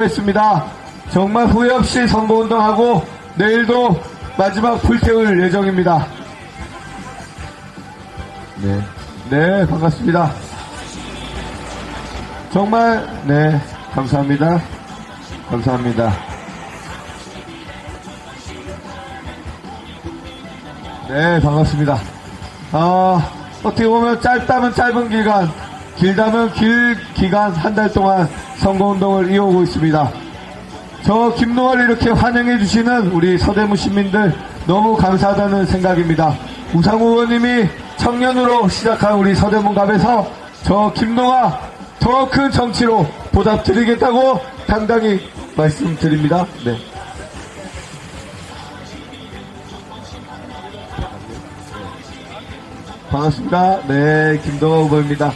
했습니다. 정말 후회 없이 선거운동하고 내일도 마지막 불태울 예정입니다. 네, 반갑습니다. 정말, 네, 감사합니다. 감사합니다. 네, 반갑습니다. 어떻게 보면 짧다면 짧은 기간, 길다면 길 기간 한 달 동안 선거운동을 이어오고 있습니다. 저 김동아를 이렇게 환영해 주시는 우리 서대문 시민들 너무 감사하다는 생각입니다. 우상호 의원님이 청년으로 시작한 우리 서대문갑에서 저 김동아 더 큰 정치로 보답드리겠다고 당당히 말씀드립니다. 네. 반갑습니다. 네, 김동아 후보입니다.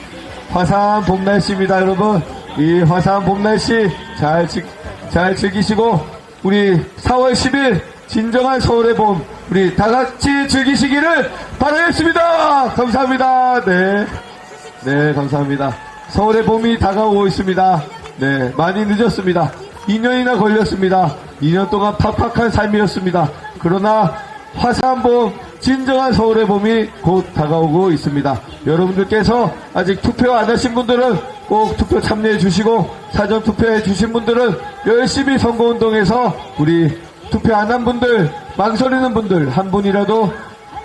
화사한 봄 날씨입니다, 여러분. 이 화사한 봄 날씨 잘 즐기시고 우리 4월 10일 진정한 서울의 봄 우리 다 같이 즐기시기를 바라겠습니다. 감사합니다. 네, 감사합니다. 서울의 봄이 다가오고 있습니다. 네, 많이 늦었습니다. 2년이나 걸렸습니다. 2년 동안 팍팍한 삶이었습니다. 그러나 화사한 봄, 진정한 서울의 봄이 곧 다가오고 있습니다. 여러분들께서 아직 투표 안 하신 분들은 꼭 투표 참여해 주시고 사전 투표해 주신 분들은 열심히 선거운동에서 우리 투표 안 한 분들, 망설이는 분들 한 분이라도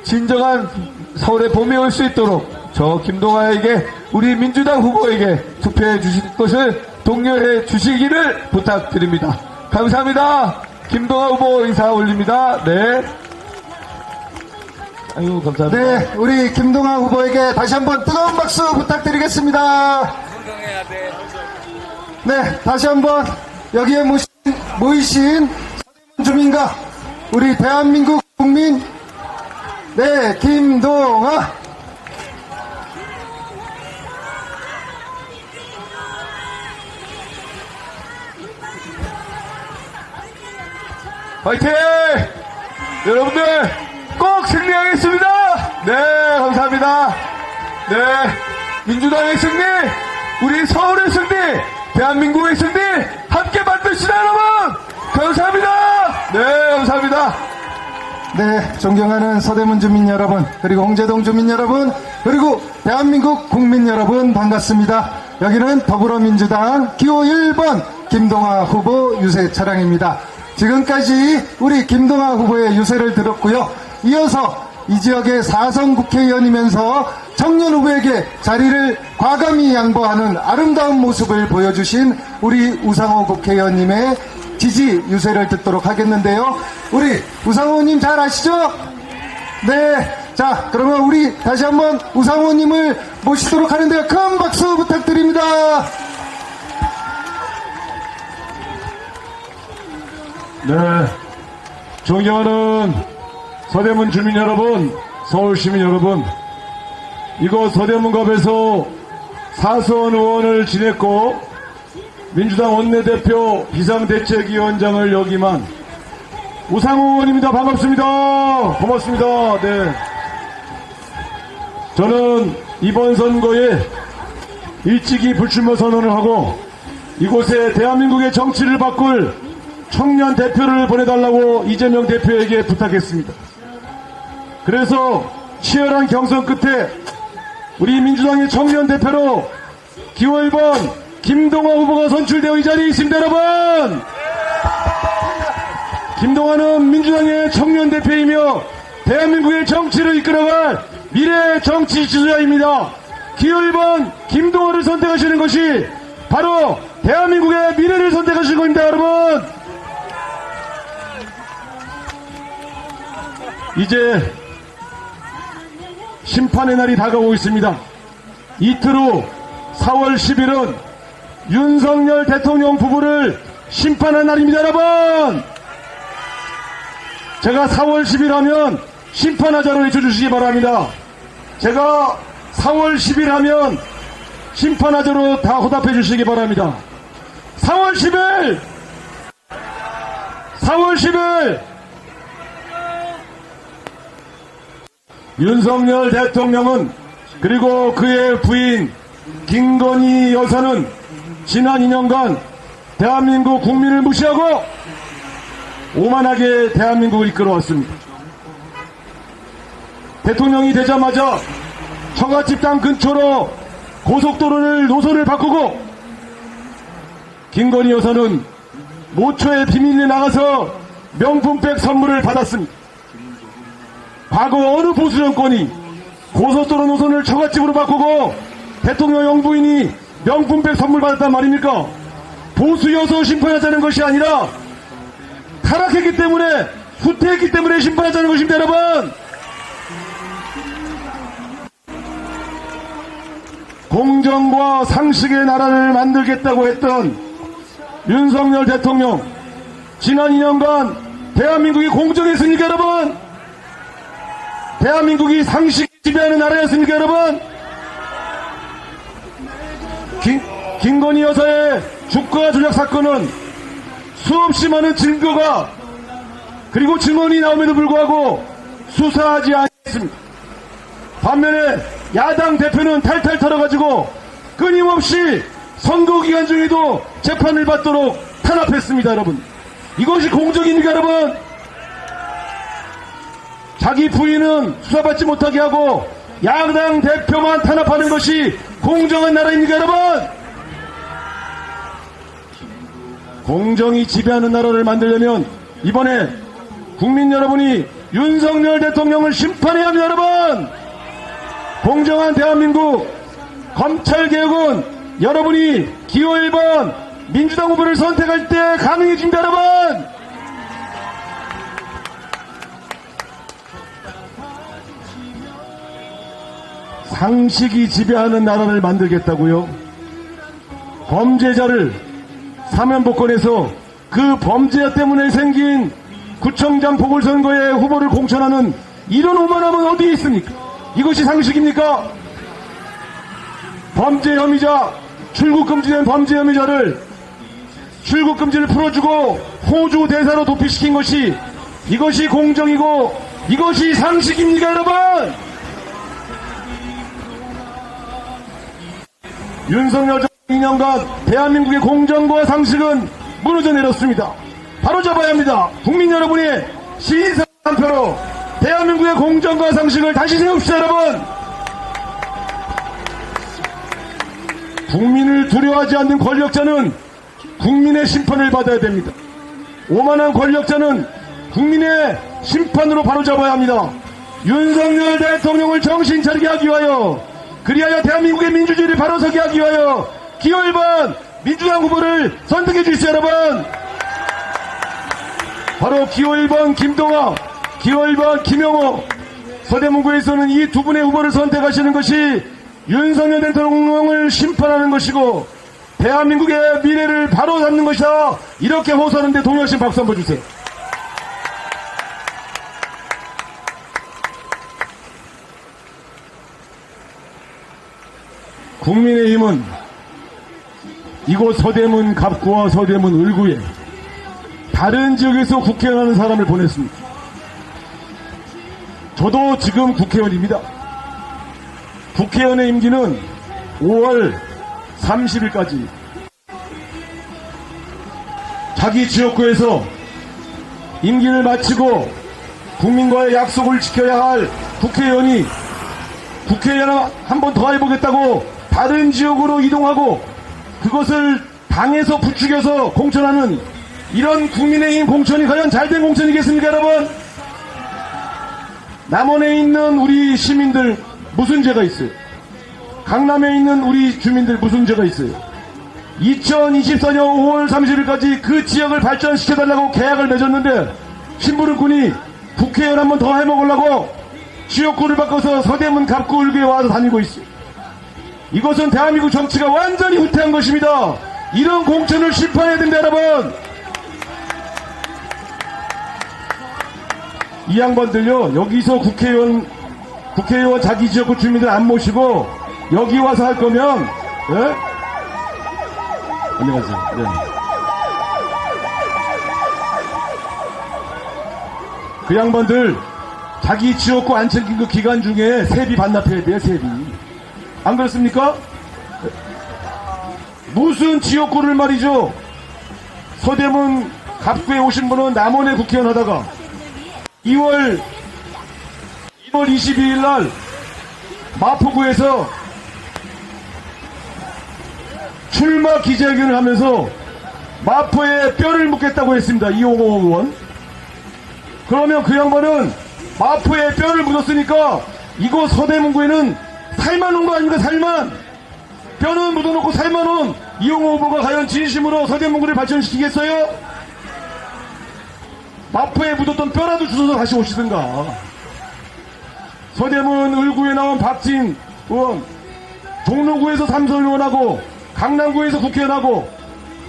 진정한 서울의 봄이 올 수 있도록 저 김동아에게 우리 민주당 후보에게 투표해 주실 것을 독려해 주시기를 부탁드립니다. 감사합니다. 김동아 후보 인사 올립니다. 네. 아유, 감사합니다. 네, 우리 김동아 후보에게 다시 한번 뜨거운 박수 부탁드리겠습니다. 네, 다시 한번 여기에 모이신 서대문 주민과 우리 대한민국 국민, 네, 김동아. 화이팅! 여러분들 꼭 승리하겠습니다. 네, 감사합니다. 네, 민주당의 승리, 우리 서울의 승리, 대한민국의 승리 함께 만듭시다, 여러분. 감사합니다. 네, 감사합니다. 네, 존경하는 서대문 주민 여러분, 그리고 홍제동 주민 여러분, 그리고 대한민국 국민 여러분 반갑습니다. 여기는 더불어민주당 기호 1번 김동아 후보 유세 차량입니다. 지금까지 우리 김동아 후보의 유세를 들었고요. 이어서 이 지역의 4선 국회의원이면서 청년 후보에게 자리를 과감히 양보하는 아름다운 모습을 보여주신 우리 우상호 국회의원님의 지지 유세를 듣도록 하겠는데요. 우리 우상호님 잘 아시죠? 네. 자, 그러면 우리 다시 한번 우상호님을 모시도록 하는데요. 큰 박수 부탁드립니다. 네, 존경하는 서대문 주민 여러분, 서울 시민 여러분, 이곳 서대문갑에서 사선 의원을 지냈고 민주당 원내대표 비상대책위원장을 역임한 우상호 의원입니다. 반갑습니다. 고맙습니다. 네, 저는 이번 선거에 일찍이 불출마 선언을 하고 이곳에 대한민국의 정치를 바꿀 청년 대표를 보내달라고 이재명 대표에게 부탁했습니다. 그래서 치열한 경선 끝에 우리 민주당의 청년 대표로 기호 1번 김동아 후보가 선출되어 이 자리에 있습니다. 여러분, 김동아는 민주당의 청년 대표이며 대한민국의 정치를 이끌어갈 미래의 정치 지도자입니다. 기호 1번 김동아를 선택하시는 것이 바로 대한민국의 미래를 선택하시는 겁니다. 여러분, 이제 심판의 날이 다가오고 있습니다. 이틀 후 4월 10일은 윤석열 대통령 부부를 심판한 날입니다. 여러분, 제가 4월 10일 하면 심판하자로 외쳐주시기 바랍니다. 제가 4월 10일 하면 심판하자로 다 호답해 주시기 바랍니다. 4월 10일 4월 10일 윤석열 대통령은 그리고 그의 부인 김건희 여사는 지난 2년간 대한민국 국민을 무시하고 오만하게 대한민국을 이끌어왔습니다. 대통령이 되자마자 처갓집 땅 근처로 고속도로를 노선을 바꾸고 김건희 여사는 모처에 비밀리에 나가서 명품백 선물을 받았습니다. 과거 어느 보수 정권이 고속도로 노선을 처갓집으로 바꾸고 대통령 영부인이 명품백 선물 받았단 말입니까? 보수 여서 심판하자는 것이 아니라 타락했기 때문에, 후퇴했기 때문에 심판하자는 것입니다, 여러분. 공정과 상식의 나라를 만들겠다고 했던 윤석열 대통령, 지난 2년간 대한민국이 공정했습니까, 여러분? 대한민국이 상식이 지배하는 나라였습니까, 여러분? 김건희 여사의 주가 조작 사건은 수없이 많은 증거가 그리고 증언이 나옴에도 불구하고 수사하지 않았습니다. 반면에 야당 대표는 탈탈 털어가지고 끊임없이 선거 기간 중에도 재판을 받도록 탄압했습니다, 여러분. 이것이 공정입니까, 여러분? 자기 부인은 수사받지 못하게 하고 야당 대표만 탄압하는 것이 공정한 나라입니까, 여러분? 공정이 지배하는 나라를 만들려면 이번에 국민 여러분이 윤석열 대통령을 심판해야 합니다, 여러분. 공정한 대한민국 검찰개혁은 여러분이 기호 1번 민주당 후보를 선택할 때 가능해집니다, 여러분. 상식이 지배하는 나라를 만들겠다고요? 범죄자를 사면복권해서 그 범죄자 때문에 생긴 구청장 보궐선거에 후보를 공천하는 이런 오만함은 어디에 있습니까? 이것이 상식입니까? 범죄 혐의자, 출국금지된 범죄 혐의자를 출국금지를 풀어주고 호주 대사로 도피시킨 것이 이것이 공정이고 이것이 상식입니까, 여러분? 윤석열 정부 2년간 대한민국의 공정과 상식은 무너져 내렸습니다. 바로잡아야 합니다. 국민 여러분의 시인사 한 표로 대한민국의 공정과 상식을 다시 세웁시다, 여러분. 국민을 두려워하지 않는 권력자는 국민의 심판을 받아야 됩니다. 오만한 권력자는 국민의 심판으로 바로잡아야 합니다. 윤석열 대통령을 정신 차리게 하기 위하여, 그리하여 대한민국의 민주주의를 바로서게 하기 위하여 기호 1번 민주당 후보를 선택해 주십시오, 여러분. 바로 기호 1번 김동완, 기호 1번 김영호. 서대문구에서는 이 두 분의 후보를 선택하시는 것이 윤석열 대통령을 심판하는 것이고 대한민국의 미래를 바로 잡는 것이다, 이렇게 호소하는데 동료신 박수 한번 주세요. 국민의힘은 이곳 서대문 갑구와 서대문 을구에 다른 지역에서 국회의원하는 사람을 보냈습니다. 저도 지금 국회의원입니다. 국회의원의 임기는 5월 30일까지. 자기 지역구에서 임기를 마치고 국민과의 약속을 지켜야 할 국회의원이 국회의원 한 번 더 해보겠다고 다른 지역으로 이동하고 그것을 당에서 부추겨서 공천하는 이런 국민의힘 공천이 과연 잘된 공천이겠습니까, 여러분? 남원에 있는 우리 시민들 무슨 죄가 있어요? 강남에 있는 우리 주민들 무슨 죄가 있어요? 2024년 5월 30일까지 그 지역을 발전시켜달라고 계약을 맺었는데 심부름꾼이 국회의원 한 번 더 해먹으려고 지역구를 바꿔서 서대문 갑구 을구에 와서 다니고 있어요. 이것은 대한민국 정치가 완전히 후퇴한 것입니다. 이런 공천을 심판해야 됩니다, 여러분. 이 양반들요, 여기서 국회의원 자기 지역구 주민들 안 모시고 여기 와서 할 거면, 예? 안녕하세요. 네. 그 양반들 자기 지역구 안 챙긴 그 기간 중에 세비 반납해야 돼요, 세비. 안 그렇습니까? 무슨 지역구를 말이죠, 서대문 갑구에 오신 분은 남원의 국회의원 하다가 2월 22일 날 마포구에서 출마 기자회견을 하면서 마포에 뼈를 묻겠다고 했습니다. 이호공 의원. 그러면 그 양반은 마포에 뼈를 묻었으니까 이거 서대문구에는 살만 온 거 아닙니까? 살만. 뼈는 묻어놓고 살만 온 이용호 후보가 과연 진심으로 서대문구를 발전시키겠어요? 마포에 묻었던 뼈라도 주워서 다시 오시든가. 서대문 을구에 나온 박진 의원, 종로구에서 삼선 의원하고 강남구에서 국회의원하고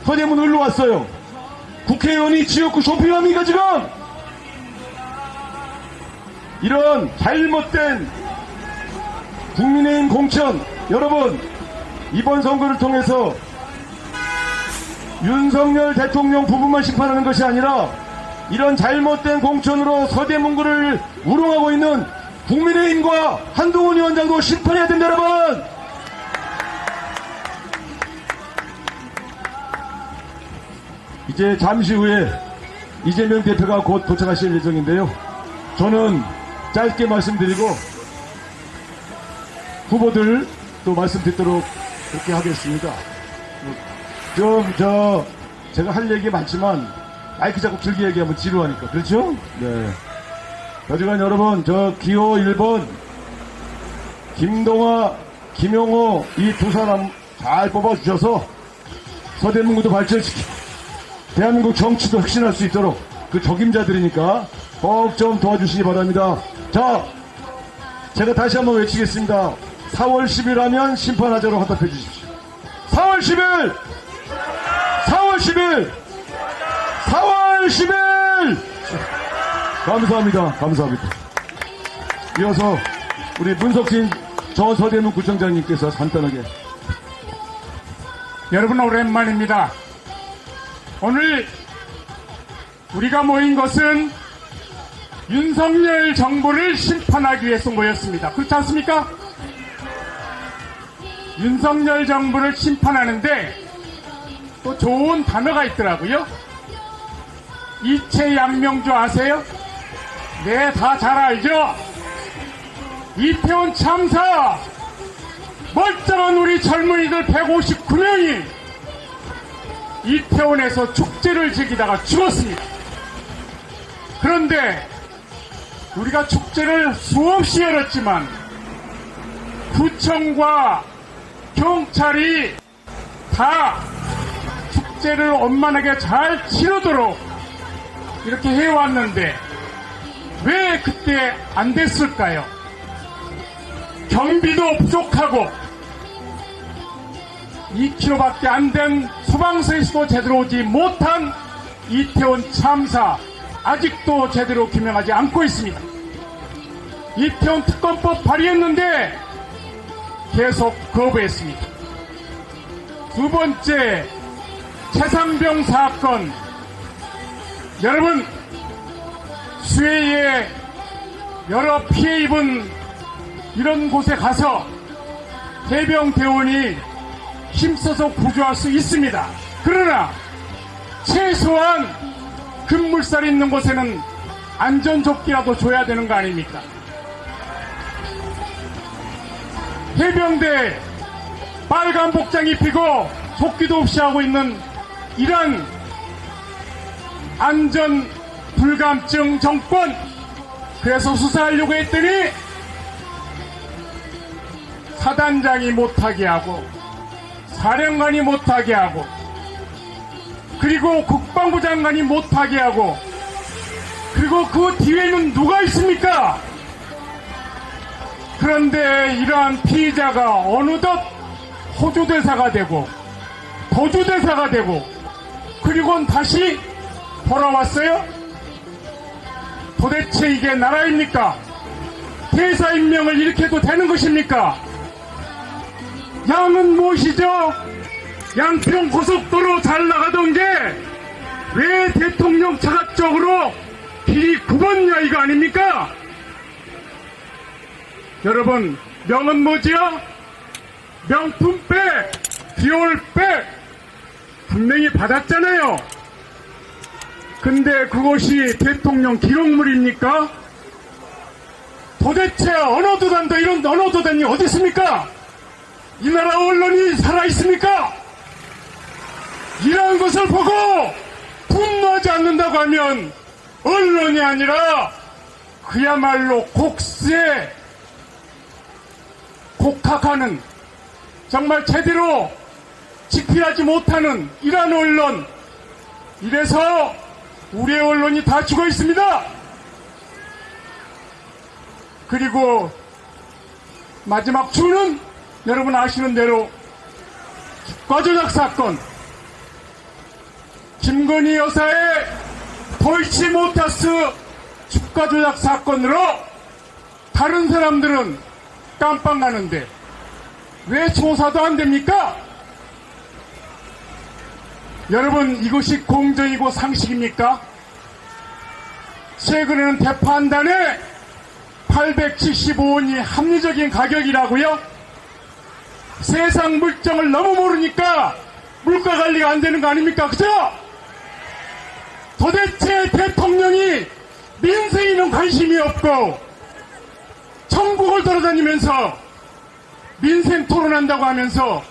서대문 을로 왔어요. 국회의원이 지역구 쇼핑합니까 지금? 이런 잘못된 국민의힘 공천, 여러분 이번 선거를 통해서 윤석열 대통령 부부만 심판하는 것이 아니라 이런 잘못된 공천으로 서대문구를 우롱하고 있는 국민의힘과 한동훈 위원장도 심판해야 된다 여러분. 이제 잠시 후에 이재명 대표가 곧 도착하실 예정인데요. 저는 짧게 말씀드리고 후보들 또 말씀 듣도록 그렇게 하겠습니다. 제가 할 얘기 많지만 마이크 자꾸 길게 얘기하면 지루하니까. 그렇죠? 네. 하지만 여러분, 기호 1번, 김동아, 김용호, 이 두 사람 잘 뽑아주셔서 서대문구도 발전시키고, 대한민국 정치도 혁신할 수 있도록 그 적임자들이니까 꼭 좀 도와주시기 바랍니다. 자, 제가 다시 한번 외치겠습니다. 4월 10일 하면 심판하자로 화답해 주십시오. 4월 10일! 4월 10일! 4월 10일! 감사합니다. 감사합니다. 이어서 우리 문석진 전 서대문 구청장님께서 간단하게. 여러분 오랜만입니다. 오늘 우리가 모인 것은 윤석열 정부를 심판하기 위해서 모였습니다. 그렇지 않습니까? 윤석열 정부를 심판하는데 또 좋은 단어가 있더라고요. 이채양명주 아세요? 네, 다 잘 알죠? 이태원 참사 멀쩡한 우리 젊은이들 159명이 이태원에서 축제를 즐기다가 죽었습니다. 그런데 우리가 축제를 수없이 열었지만 구청과 경찰이 다 축제를 원만하게 잘 치르도록 이렇게 해왔는데 왜 그때 안 됐을까요? 경비도 부족하고 2km밖에 안 된 소방서에서도 제대로 오지 못한 이태원 참사 아직도 제대로 규명하지 않고 있습니다. 이태원 특검법 발의했는데 계속 거부했습니다. 두 번째, 최상병 사건. 여러분, 수해에 여러 피해 입은 이런 곳에 가서 해병대원이 힘써서 구조할 수 있습니다. 그러나 최소한 급물살 있는 곳에는 안전조끼라도 줘야 되는 거 아닙니까? 해병대 빨간 복장 입히고 조끼도 없이 하고 있는 이런 안전 불감증 정권, 그래서 수사하려고 했더니 사단장이 못하게 하고 사령관이 못하게 하고 그리고 국방부 장관이 못하게 하고 그리고 그 뒤에는 누가 있습니까? 그런데 이러한 피의자가 어느덧 호주대사가 되고 도주대사가 되고 그리고는 다시 돌아왔어요? 도대체 이게 나라입니까? 대사 임명을 이렇게 해도 되는 것입니까? 양은 무엇이죠? 양평 고속도로 잘 나가던 게 왜 대통령 차가 쪽으로 길이 굽었냐 이거 아닙니까? 여러분, 명은 뭐지요? 명품백, 디올백 분명히 받았잖아요. 근데 그것이 대통령 기록물입니까? 도대체 언어도단도 이런 언어도단이 어디 있습니까? 이 나라 언론이 살아있습니까? 이러한 것을 보고 분노하지 않는다고 하면 언론이 아니라 그야말로 곡수에 곡학하는 정말 제대로 집필하지 못하는 이러한 언론, 이래서 우리의 언론이 다 죽어 있습니다. 그리고 마지막 주는 여러분 아시는 대로 주가조작 사건, 김건희 여사의 도이치모터스 주가조작 사건으로 다른 사람들은 깜빡 나는데 왜 조사도 안 됩니까? 여러분, 이것이 공정이고 상식입니까? 최근에는 대판단에 875원이 합리적인 가격이라고요? 세상 물정을 너무 모르니까 물가 관리가 안 되는 거 아닙니까? 그죠? 도대체 대통령이 민생에는 관심이 없고 전국을 돌아다니면서 민생 토론한다고 하면서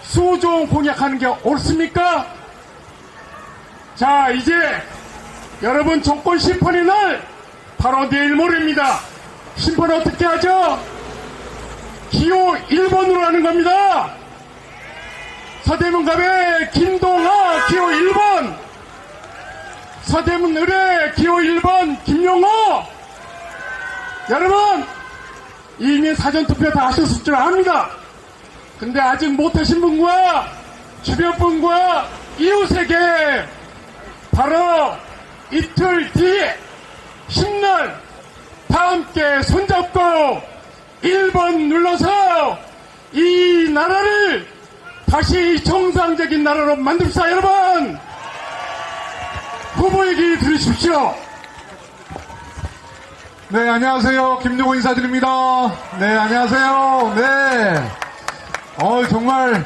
수조 원 공약하는 게 옳습니까? 자, 이제 여러분 정권 심판의 날 바로 내일 모레입니다. 심판 어떻게 하죠? 기호 1번으로 하는 겁니다. 서대문갑의 김동하 기호 1번, 서대문 의뢰 기호 1번 김용호. 여러분, 이미 사전투표 다 하셨을 줄 압니다. 근데 아직 못하신 분과 주변 분과 이웃에게 바로 이틀 뒤에 10날 다 함께 손잡고 1번 눌러서 이 나라를 다시 정상적인 나라로 만듭시다. 여러분, 후보 얘기 들으십시오. 네, 안녕하세요. 김용호 인사드립니다. 네, 안녕하세요. 네. 정말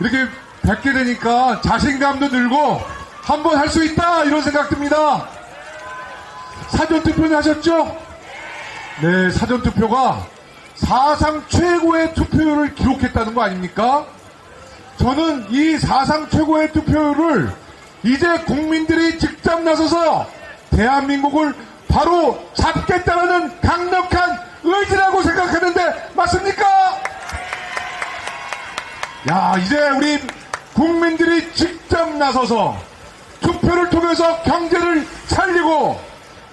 이렇게 뵙게 되니까 자신감도 들고 한번 할 수 있다 이런 생각 듭니다. 사전투표는 하셨죠? 네, 사전투표가 사상 최고의 투표율을 기록했다는 거 아닙니까? 저는 이 사상 최고의 투표율을 이제 국민들이 직접 나서서 대한민국을 바로 잡겠다는 강력한 의지라고 생각하는데 맞습니까? 야, 이제 우리 국민들이 직접 나서서 투표를 통해서 경제를 살리고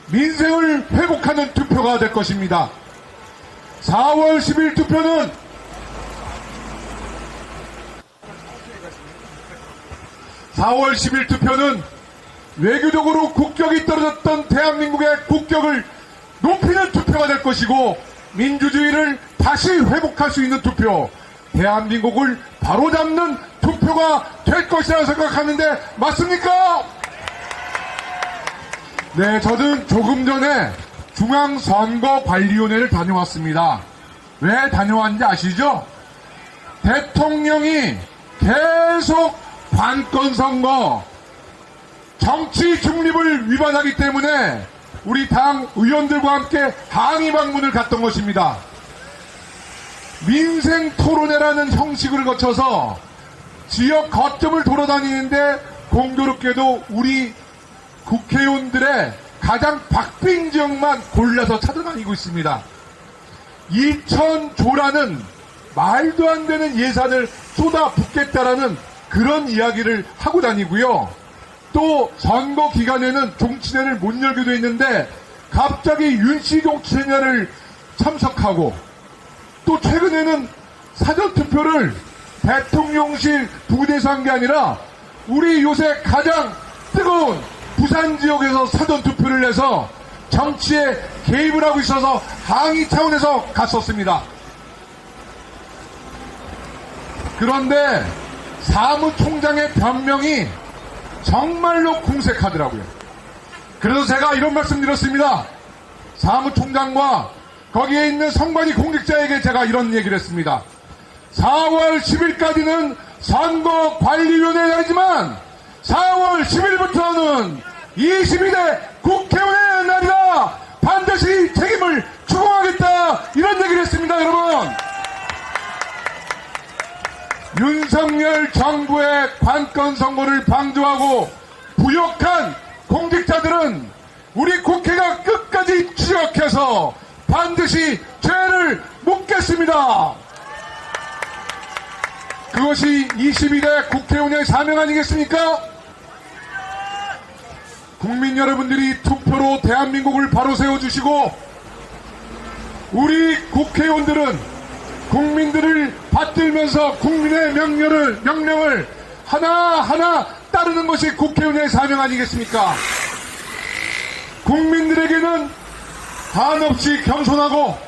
민생을 회복하는 투표가 될 것입니다. 4월 10일 투표는 외교적으로 국격이 떨어졌던 대한민국의 국격을 높이는 투표가 될 것이고 민주주의를 다시 회복할 수 있는 투표, 대한민국을 바로잡는 투표가 될 것이라고 생각하는데 맞습니까? 네, 저는 조금 전에 중앙선거관리위원회를 다녀왔습니다. 왜 다녀왔는지 아시죠? 대통령이 계속 관건선거, 정치 중립을 위반하기 때문에 우리 당 의원들과 함께 항의 방문을 갔던 것입니다. 민생 토론회라는 형식을 거쳐서 지역 거점을 돌아다니는데 공교롭게도 우리 국회의원들의 가장 박빙 지역만 골라서 찾아다니고 있습니다. 2,000조라는 말도 안 되는 예산을 쏟아붓겠다라는 그런 이야기를 하고 다니고요. 또 선거 기간에는 종친회를 못 열기도 했는데 갑자기 윤씨 종친회를 참석하고 또 최근에는 사전투표를 대통령실 부대에서 한 게 아니라 우리 요새 가장 뜨거운 부산 지역에서 사전투표를 해서 정치에 개입을 하고 있어서 항의 차원에서 갔었습니다. 그런데 사무총장의 변명이 정말로 궁색하더라고요. 그래서 제가 이런 말씀 드렸습니다. 사무총장과 거기에 있는 선관위 공직자에게 제가 이런 얘기를 했습니다. 4월 10일까지는 선거관리위원회이지만 4월 10일부터는 22대 국회의원의 날이다. 반드시 책임을 추궁하겠다. 이런 얘기를 했습니다, 여러분. 윤석열 정부의 관건 선거를 방조하고 부역한 공직자들은 우리 국회가 끝까지 추적해서 반드시 죄를 묻겠습니다. 그것이 22대 국회의원의 사명 아니겠습니까? 국민 여러분들이 투표로 대한민국을 바로 세워주시고 우리 국회의원들은 국민들을 받들면서 국민의 명령을 하나하나 따르는 것이 국회의원의 사명 아니겠습니까? 국민들에게는 한없이 겸손하고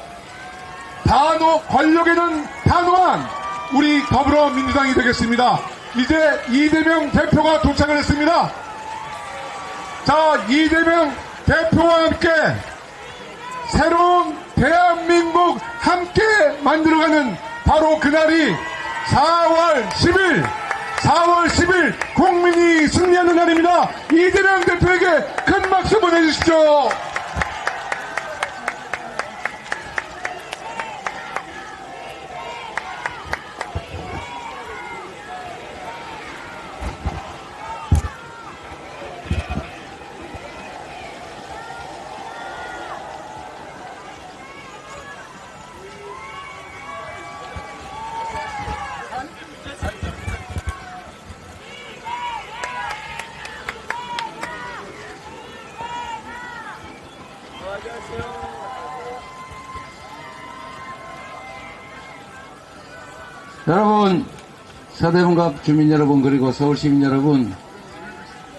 권력에는 단호한 우리 더불어민주당이 되겠습니다. 이제 이재명 대표가 도착을 했습니다. 자, 이재명 대표와 함께 새로운 대한민국 함께 만들어가는 바로 그날이 4월 10일 국민이 승리하는 날입니다. 이재명 대표에게 큰 박수 보내주십시오. 여러분, 서대문갑 주민 여러분, 그리고 서울 시민 여러분,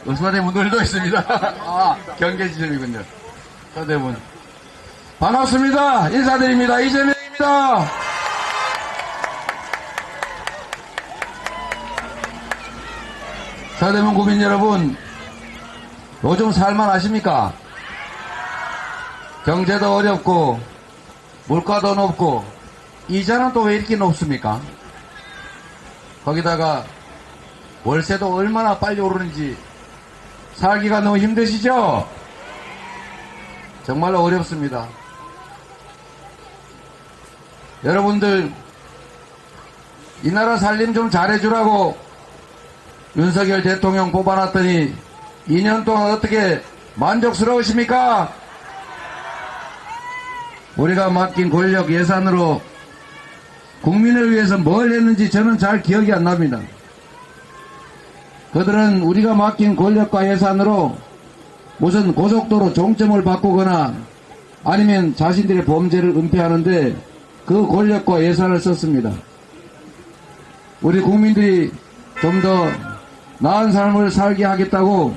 서대문들도 있습니다. 경계지점이군요. 서대문. 반갑습니다. 인사드립니다. 이재명입니다. 서대문 구민 여러분, 요즘 살만 하십니까? 경제도 어렵고, 물가도 높고, 이자는 또 왜 이렇게 높습니까? 거기다가 월세도 얼마나 빨리 오르는지 살기가 너무 힘드시죠? 정말로 어렵습니다. 여러분들 이 나라 살림 좀 잘해주라고 윤석열 대통령 뽑아놨더니 2년 동안 어떻게 만족스러우십니까? 우리가 맡긴 권력 예산으로 국민을 위해서 뭘 했는지 저는 잘 기억이 안 납니다. 그들은 우리가 맡긴 권력과 예산으로 무슨 고속도로 종점을 바꾸거나 아니면 자신들의 범죄를 은폐하는데 그 권력과 예산을 썼습니다. 우리 국민들이 좀 더 나은 삶을 살게 하겠다고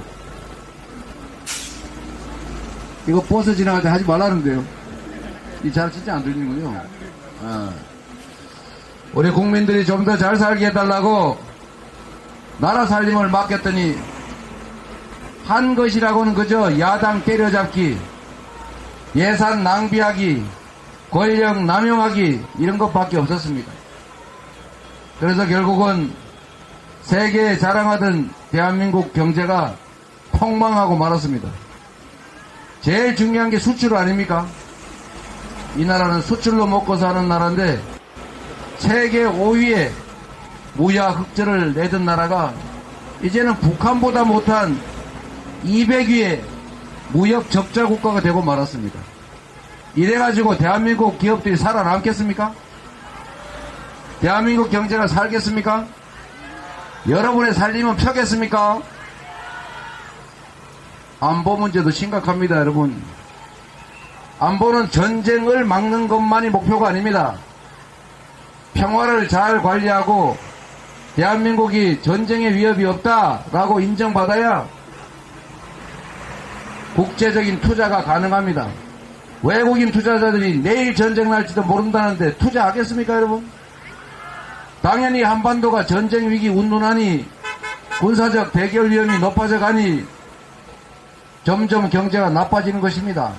이거 버스 지나갈 때 하지 말라는데요. 이 잘 진짜 안 들리는군요. 우리 국민들이 좀 더 잘 살게 해달라고 나라 살림을 맡겼더니 한 것이라고는 그저 야당 때려잡기, 예산 낭비하기, 권력 남용하기 이런 것밖에 없었습니다. 그래서 결국은 세계에 자랑하던 대한민국 경제가 폭망하고 말았습니다. 제일 중요한 게 수출 아닙니까? 이 나라는 수출로 먹고 사는 나라인데 세계 5위에 무역 흑자를 내던 나라가 이제는 북한보다 못한 200위의 무역 적자 국가가 되고 말았습니다. 이래가지고 대한민국 기업들이 살아남겠습니까? 대한민국 경제가 살겠습니까? 여러분의 살림은 펴겠습니까? 안보 문제도 심각합니다, 여러분. 안보는 전쟁을 막는 것만이 목표가 아닙니다. 평화를 잘 관리하고 대한민국이 전쟁의 위협이 없다라고 인정받아야 국제적인 투자가 가능합니다. 외국인 투자자들이 내일 전쟁 날지도 모른다는데 투자하겠습니까, 여러분? 당연히 한반도가 전쟁 위기 운운하니 군사적 대결 위험이 높아져 가니 점점 경제가 나빠지는 것입니다.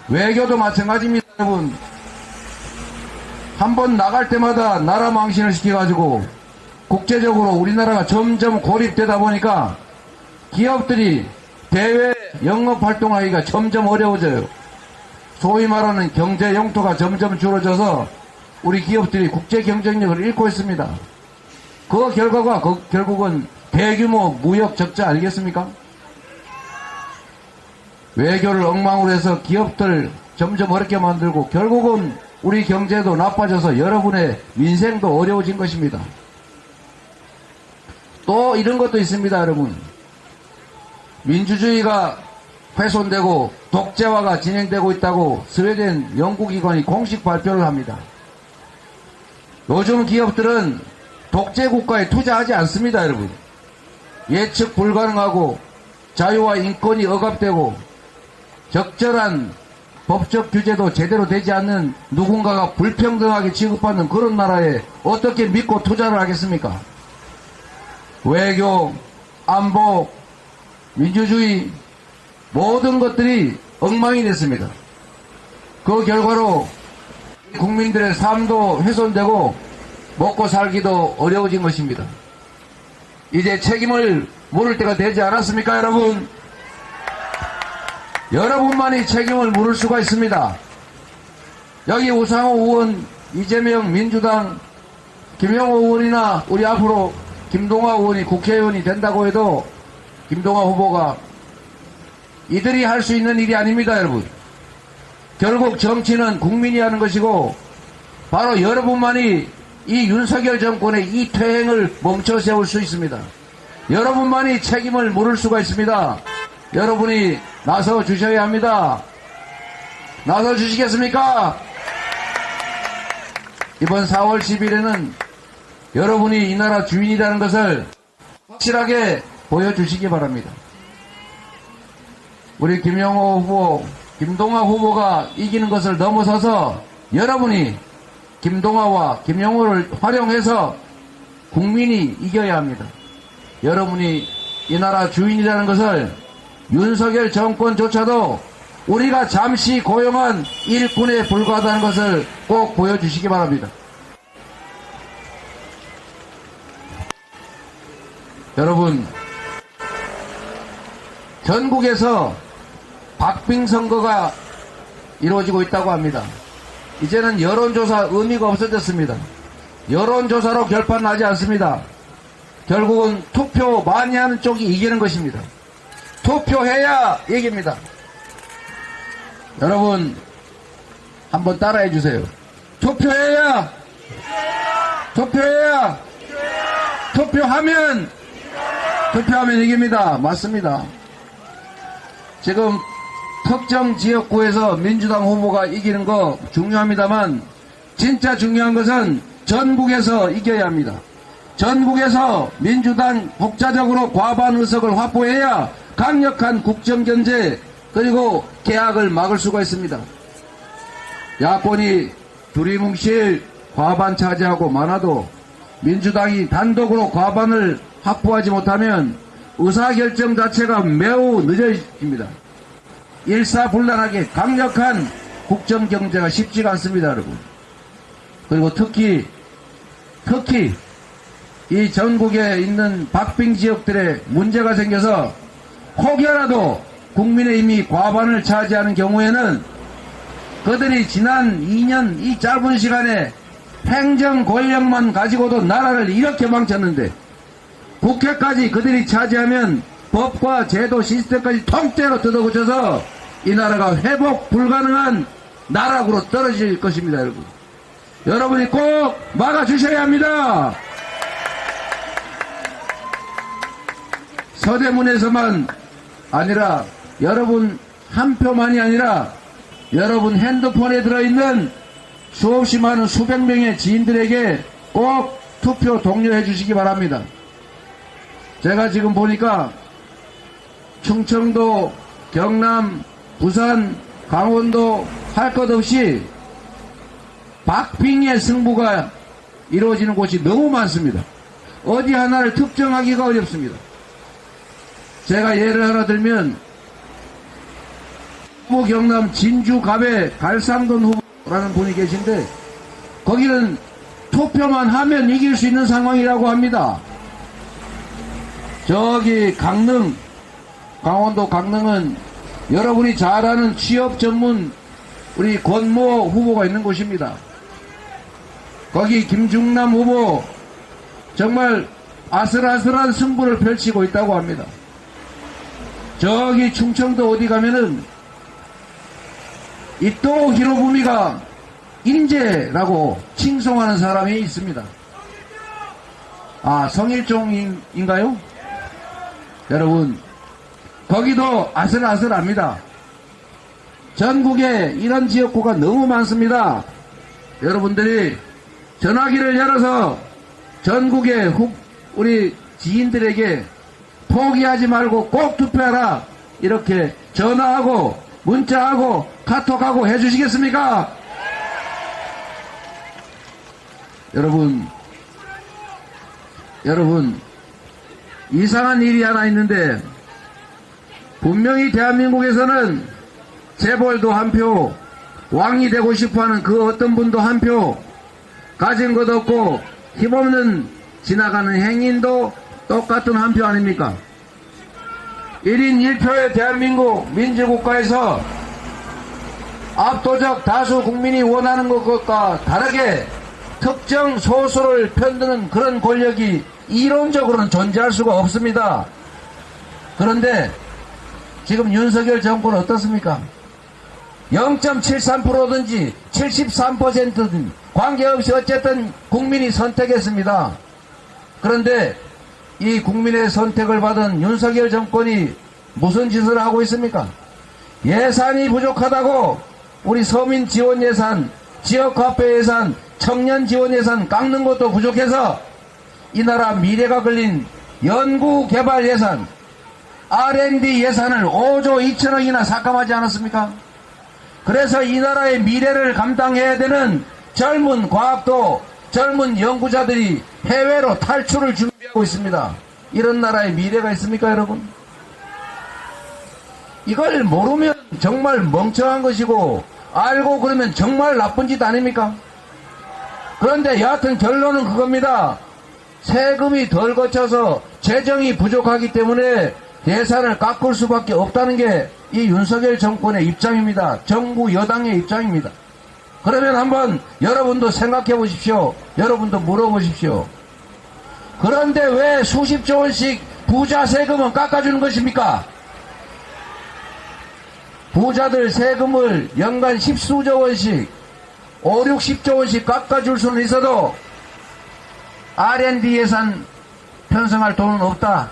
외교도 마찬가지입니다, 여러분. 한번 나갈 때마다 나라 망신을 시켜가지고 국제적으로 우리나라가 점점 고립되다 보니까 기업들이 대외 영업 활동하기가 점점 어려워져요. 소위 말하는 경제 영토가 점점 줄어져서 우리 기업들이 국제 경쟁력을 잃고 있습니다. 그 결과가 결국은 대규모 무역 적자 아니겠습니까? 외교를 엉망으로 해서 기업들 점점 어렵게 만들고 결국은 우리 경제도 나빠져서 여러분의 민생도 어려워진 것입니다. 또 이런 것도 있습니다, 여러분. 민주주의가 훼손되고 독재화가 진행되고 있다고 스웨덴 연구기관이 공식 발표를 합니다. 요즘 기업들은 독재국가에 투자하지 않습니다, 여러분. 예측 불가능하고 자유와 인권이 억압되고 적절한 법적 규제도 제대로 되지 않는 누군가가 불평등하게 취급받는 그런 나라에 어떻게 믿고 투자를 하겠습니까? 외교, 안보, 민주주의 모든 것들이 엉망이 됐습니다. 그 결과로 국민들의 삶도 훼손되고 먹고 살기도 어려워진 것입니다. 이제 책임을 물을 때가 되지 않았습니까, 여러분? 여러분만이 책임을 물을 수가 있습니다. 여기 우상호 의원, 이재명 민주당, 김영호 의원이나 우리 앞으로 김동화 의원이 국회의원이 된다고 해도 김동화 후보가 이들이 할 수 있는 일이 아닙니다, 여러분. 결국 정치는 국민이 하는 것이고 바로 여러분만이 이 윤석열 정권의 이 퇴행을 멈춰 세울 수 있습니다. 여러분만이 책임을 물을 수가 있습니다. 여러분이 나서 주셔야 합니다. 나서 주시겠습니까? 이번 4월 10일에는 여러분이 이 나라 주인이라는 것을 확실하게 보여주시기 바랍니다. 우리 김영호 후보, 김동화 후보가 이기는 것을 넘어서서 여러분이 김동화와 김영호를 활용해서 국민이 이겨야 합니다. 여러분이 이 나라 주인이라는 것을 윤석열 정권조차도 우리가 잠시 고용한 일꾼에 불과하다는 것을 꼭 보여주시기 바랍니다. 여러분, 전국에서 박빙 선거가 이루어지고 있다고 합니다. 이제는 여론조사 의미가 없어졌습니다. 여론조사로 결판 나지 않습니다. 결국은 투표 많이 하는 쪽이 이기는 것입니다. 투표해야 이깁니다. 여러분, 한번 따라해 주세요. 투표해야 투표하면 이깁니다. 맞습니다. 지금 특정 지역구에서 민주당 후보가 이기는 거 중요합니다만 진짜 중요한 것은 전국에서 이겨야 합니다. 전국에서 민주당 독자적으로 과반 의석을 확보해야 강력한 국정경제 그리고 개혁을 막을 수가 있습니다. 야권이 두리뭉실 과반 차지하고 많아도 민주당이 단독으로 과반을 확보하지 못하면 의사결정 자체가 매우 늦어집니다. 일사불란하게 강력한 국정경제가 쉽지가 않습니다, 여러분. 그리고 특히 이 전국에 있는 박빙 지역들에 문제가 생겨서 혹여라도 국민의힘이 과반을 차지하는 경우에는 그들이 지난 2년 이 짧은 시간에 행정 권력만 가지고도 나라를 이렇게 망쳤는데 국회까지 그들이 차지하면 법과 제도 시스템까지 통째로 뜯어고쳐서 이 나라가 회복 불가능한 나락으로 떨어질 것입니다, 여러분. 여러분이 꼭 막아주셔야 합니다. 서대문에서만 아니라 여러분 한 표만이 아니라 여러분 핸드폰에 들어있는 수없이 많은 수백 명의 지인들에게 꼭 투표 독려해 주시기 바랍니다. 제가 지금 보니까 충청도, 경남, 부산, 강원도 할 것 없이 박빙의 승부가 이루어지는 곳이 너무 많습니다. 어디 하나를 특정하기가 어렵습니다. 제가 예를 하나 들면 후보 경남 진주 갑의 갈상돈 후보라는 분이 계신데 거기는 투표만 하면 이길 수 있는 상황이라고 합니다. 저기 강릉 강원도 강릉은 여러분이 잘 아는 취업 전문 우리 권모 후보가 있는 곳입니다. 거기 김중남 후보 정말 아슬아슬한 승부를 펼치고 있다고 합니다. 저기 충청도 어디 가면은 이토 히로부미가 인재라고 칭송하는 사람이 있습니다. 아, 성일종인가요? 여러분, 거기도 아슬아슬합니다. 전국에 이런 지역구가 너무 많습니다. 여러분들이 전화기를 열어서 전국의 우리 지인들에게 포기하지 말고 꼭 투표하라, 이렇게 전화하고 문자하고 카톡하고 해주시겠습니까? 여러분 이상한 일이 하나 있는데, 분명히 대한민국에서는 재벌도 한 표, 왕이 되고 싶어하는 그 어떤 분도 한 표, 가진 것 없고 힘없는 지나가는 행인도 똑같은 한 표 아닙니까? 1인 1표의 대한민국 민주국가에서 압도적 다수 국민이 원하는 것과 다르게 특정 소수를 편드는 그런 권력이 이론적으로는 존재할 수가 없습니다. 그런데 지금 윤석열 정권은 어떻습니까? 0.73%든지 73%든 관계없이 어쨌든 국민이 선택했습니다. 그런데 이 국민의 선택을 받은 윤석열 정권이 무슨 짓을 하고 있습니까? 예산이 부족하다고 우리 서민 지원 예산, 지역화폐 예산, 청년 지원 예산 깎는 것도 부족해서 이 나라 미래가 걸린 연구개발 예산, R&D 예산을 5조 2천억이나 삭감하지 않았습니까? 그래서 이 나라의 미래를 감당해야 되는 젊은 과학도, 젊은 연구자들이 해외로 탈출을 준비하고 있습니다. 이런 나라의 미래가 있습니까, 여러분? 이걸 모르면 정말 멍청한 것이고, 알고 그러면 정말 나쁜 짓 아닙니까? 그런데 여하튼 결론은 그겁니다. 세금이 덜 거쳐서 재정이 부족하기 때문에 예산을 깎을 수밖에 없다는 게 이 윤석열 정권의 입장입니다. 정부 여당의 입장입니다. 그러면 한번 여러분도 생각해 보십시오. 여러분도 물어보십시오. 그런데 왜 수십조 원씩 부자 세금은 깎아주는 것입니까? 부자들 세금을 연간 십수조 원씩 5, 60조 원씩 깎아줄 수는 있어도 R&D 예산 편성할 돈은 없다.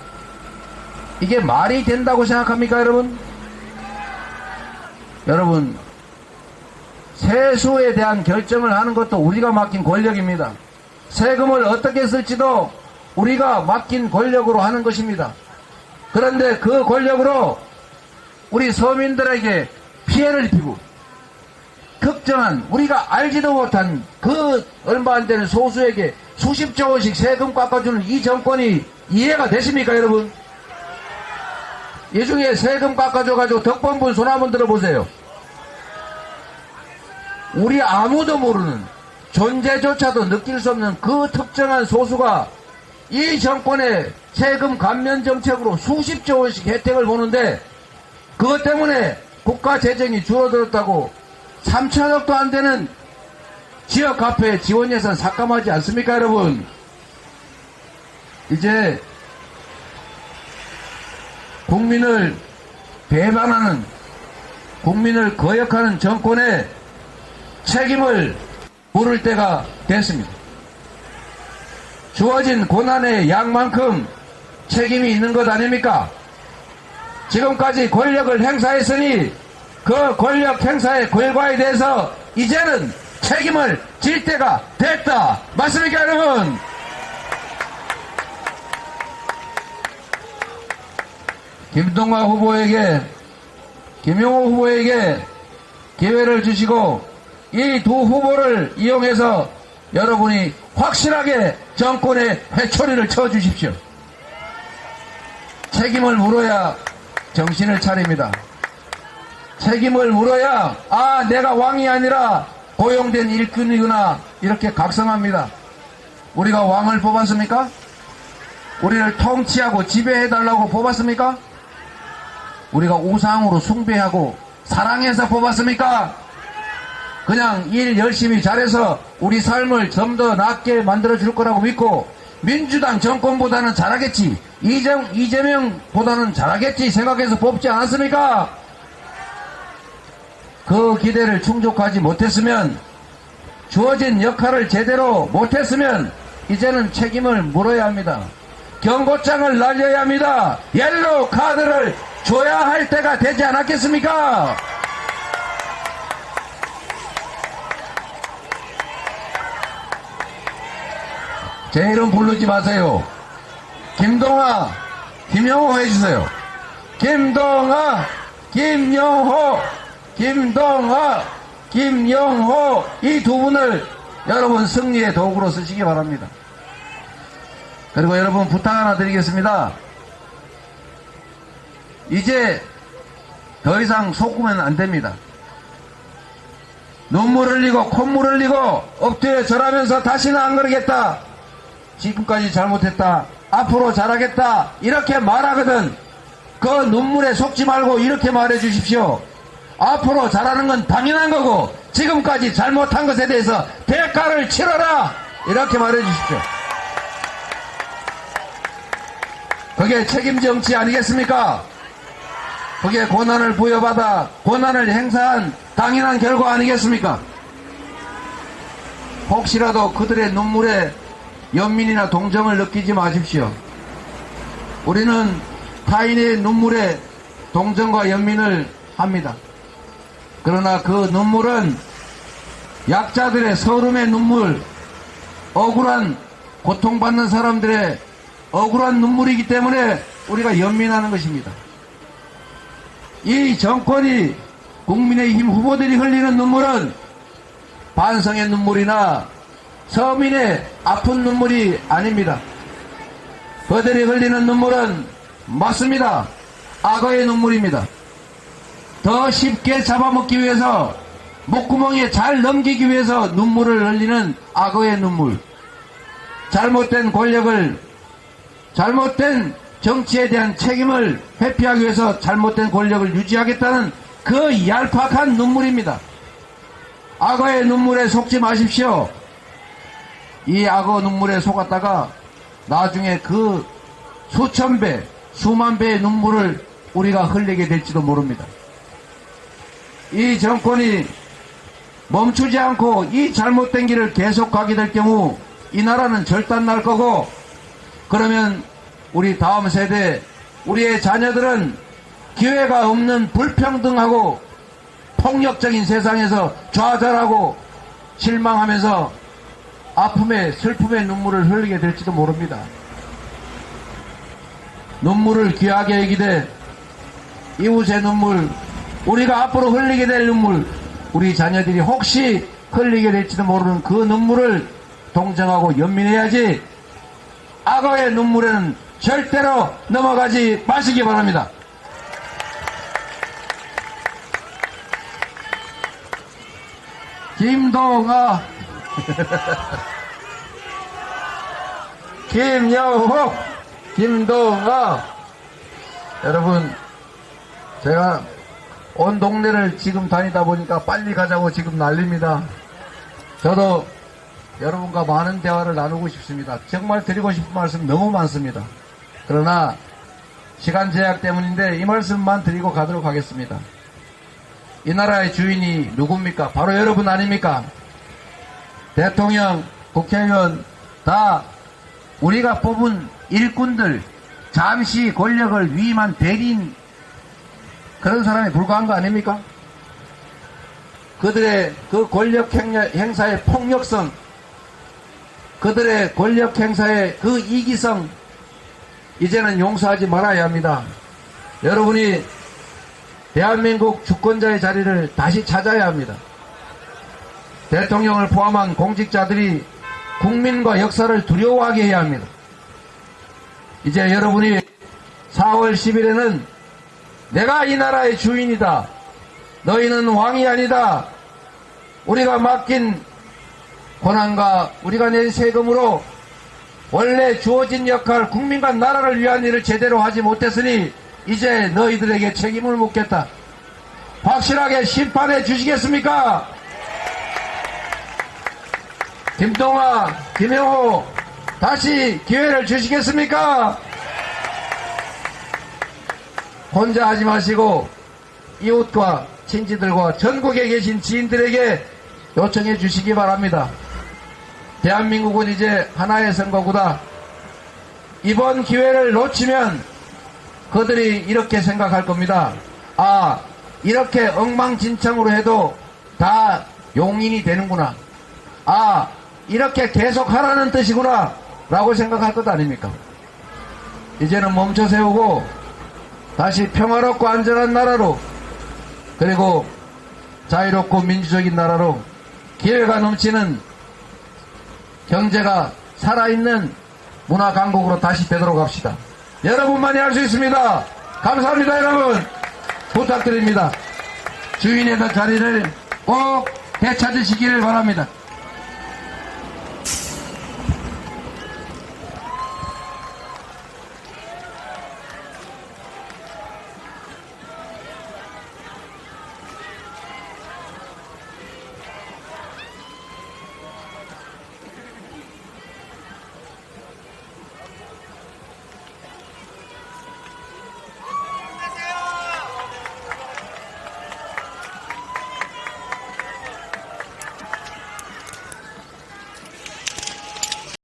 이게 말이 된다고 생각합니까, 여러분? 여러분, 세수에 대한 결정을 하는 것도 우리가 맡긴 권력입니다. 세금을 어떻게 쓸지도 우리가 맡긴 권력으로 하는 것입니다. 그런데 그 권력으로 우리 서민들에게 피해를 입히고 특정한 우리가 알지도 못한 그 얼마 안 되는 소수에게 수십조 원씩 세금 깎아주는 이 정권이 이해가 되십니까, 여러분? 이 중에 세금 깎아줘가지고 덕번 분 손 한번 들어보세요. 우리 아무도 모르는, 존재조차도 느낄 수 없는 그 특정한 소수가 이 정권의 세금 감면 정책으로 수십조 원씩 혜택을 보는데, 그것 때문에 국가 재정이 줄어들었다고 3천억도 안 되는 지역화폐 지원 예산 삭감하지 않습니까, 여러분? 이제 국민을 배반하는, 국민을 거역하는 정권의 책임을 물을 때가 됐습니다. 주어진 고난의 양만큼 책임이 있는 것 아닙니까? 지금까지 권력을 행사했으니 그 권력 행사의 결과에 대해서 이제는 책임을 질 때가 됐다. 맞습니까, 여러분? 김동관 후보에게, 김용호 후보에게 기회를 주시고 이 두 후보를 이용해서 여러분이 확실하게 정권의 회초리를 쳐주십시오. 책임을 물어야 정신을 차립니다. 책임을 물어야, 아, 내가 왕이 아니라 고용된 일꾼이구나, 이렇게 각성합니다. 우리가 왕을 뽑았습니까? 우리를 통치하고 지배해달라고 뽑았습니까? 우리가 우상으로 숭배하고 사랑해서 뽑았습니까? 그냥 일 열심히 잘해서 우리 삶을 좀 더 낫게 만들어줄 거라고 믿고 민주당 정권보다는 잘하겠지, 이재명보다는 잘하겠지 생각해서 뽑지 않았습니까? 그 기대를 충족하지 못했으면, 주어진 역할을 제대로 못했으면 이제는 책임을 물어야 합니다. 경고장을 날려야 합니다. 옐로우 카드를 줘야 할 때가 되지 않았겠습니까? 제 이름 부르지 마세요. 김동아, 김영호 해주세요. 김동아, 김영호, 김동아, 김영호, 이 두 분을 여러분 승리의 도구로 쓰시기 바랍니다. 그리고 여러분 부탁 하나 드리겠습니다. 이제 더 이상 속으면 안 됩니다. 눈물 흘리고 콧물 흘리고 엎드려 절하면서 다시는 안 그러겠다, 지금까지 잘못했다, 앞으로 잘하겠다, 이렇게 말하거든. 그 눈물에 속지 말고 이렇게 말해 주십시오. 앞으로 잘하는 건 당연한 거고 지금까지 잘못한 것에 대해서 대가를 치러라, 이렇게 말해 주십시오. 그게 책임 정치 아니겠습니까? 그게 권한을 부여받아 권한을 행사한 당연한 결과 아니겠습니까? 혹시라도 그들의 눈물에 연민이나 동정을 느끼지 마십시오. 우리는 타인의 눈물에 동정과 연민을 합니다. 그러나 그 눈물은 약자들의 서름의 눈물, 억울한 고통받는 사람들의 억울한 눈물이기 때문에 우리가 연민하는 것입니다. 이 정권이, 국민의힘 후보들이 흘리는 눈물은 반성의 눈물이나 서민의 아픈 눈물이 아닙니다. 그들이 흘리는 눈물은 맞습니다. 악어의 눈물입니다. 더 쉽게 잡아먹기 위해서, 목구멍에 잘 넘기기 위해서 눈물을 흘리는 악어의 눈물. 잘못된 권력을, 잘못된 정치에 대한 책임을 회피하기 위해서 잘못된 권력을 유지하겠다는 그 얄팍한 눈물입니다. 악어의 눈물에 속지 마십시오. 이 악어 눈물에 속았다가 나중에 그 수천 배, 수만 배의 눈물을 우리가 흘리게 될지도 모릅니다. 이 정권이 멈추지 않고 이 잘못된 길을 계속 가게 될 경우 이 나라는 절단 날 거고, 그러면 우리 다음 세대, 우리의 자녀들은 기회가 없는 불평등하고 폭력적인 세상에서 좌절하고 실망하면서 아픔의, 슬픔의 눈물을 흘리게 될지도 모릅니다. 눈물을 귀하게 여기되 이웃의 눈물, 우리가 앞으로 흘리게 될 눈물, 우리 자녀들이 혹시 흘리게 될지도 모르는 그 눈물을 동정하고 연민해야지, 악어의 눈물에는 절대로 넘어가지 마시기 바랍니다. 김동아, 김영호, 김동아. 여러분, 제가 온 동네를 지금 다니다 보니까 빨리 가자고 지금 난립니다. 저도 여러분과 많은 대화를 나누고 싶습니다. 정말 드리고 싶은 말씀 너무 많습니다. 그러나 시간 제약 때문인데 이 말씀만 드리고 가도록 하겠습니다. 이 나라의 주인이 누굽니까? 바로 여러분 아닙니까? 대통령, 국회의원 다 우리가 뽑은 일꾼들, 잠시 권력을 위임한 대리인, 그런 사람에 불과한 거 아닙니까? 그들의 그 권력 행사의 폭력성, 그들의 권력 행사의 그 이기성, 이제는 용서하지 말아야 합니다. 여러분이 대한민국 주권자의 자리를 다시 찾아야 합니다. 대통령을 포함한 공직자들이 국민과 역사를 두려워하게 해야 합니다. 이제 여러분이 4월 10일에는 내가 이 나라의 주인이다, 너희는 왕이 아니다, 우리가 맡긴 권한과 우리가 낸 세금으로 원래 주어진 역할, 국민과 나라를 위한 일을 제대로 하지 못했으니 이제 너희들에게 책임을 묻겠다. 확실하게 심판해 주시겠습니까? 김동완, 김영호, 다시 기회를 주시겠습니까? 혼자 하지 마시고 이웃과 친지들과 전국에 계신 지인들에게 요청해 주시기 바랍니다. 대한민국은 이제 하나의 선거구다. 이번 기회를 놓치면 그들이 이렇게 생각할 겁니다. 아, 이렇게 엉망진창으로 해도 다 용인이 되는구나. 아, 이렇게 계속 하라는 뜻이구나 라고 생각할 것 아닙니까? 이제는 멈춰 세우고 다시 평화롭고 안전한 나라로, 그리고 자유롭고 민주적인 나라로, 기회가 넘치는 경제가 살아있는 문화 강국으로 다시 되도록 합시다. 여러분만이 할 수 있습니다. 감사합니다. 여러분 부탁드립니다. 주인의 자리를 꼭 되찾으시기를 바랍니다.